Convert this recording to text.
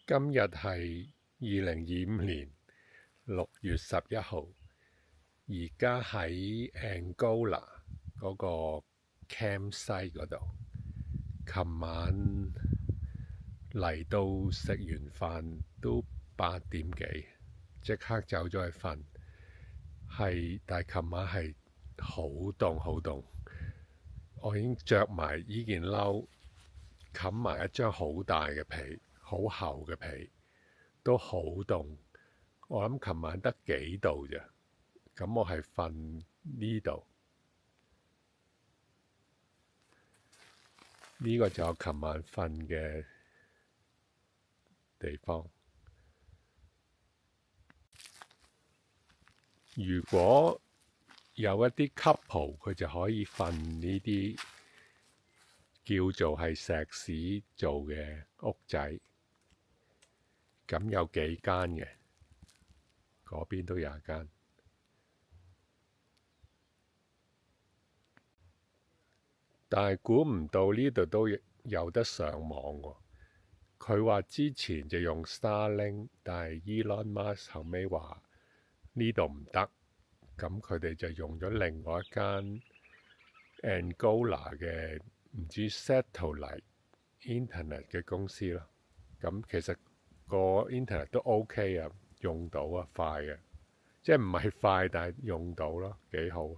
今日係2025年6月11號，而家喺 Angola 嗰個 campsite 嗰度。琴晚嚟到食完飯都8點幾，即刻走咗去瞓。但係琴晚係好凍好凍，我已經着埋依件褸，冚埋一張好大嘅被，好厚嘅被，都好凍。我諗琴晚得幾度啫，咁我係瞓呢度，呢個就我琴晚瞓嘅地方。如果有一啲 couple，佢就可以瞓呢啲叫做係石屎做嘅屋仔，咁有幾間嘅，嗰邊都有一間。但係估唔到呢度都有得上網喎。佢話之前就用 Starlink，但係 Elon Musk 後尾話呢度唔得，咁佢哋就用咗另外一間 Angola 嘅唔知 Satellite Internet 嘅公司咯。咁其實個 Internet 都 OK 啊，用到啊，快嘅，即係唔係快，但係用到咯，幾好。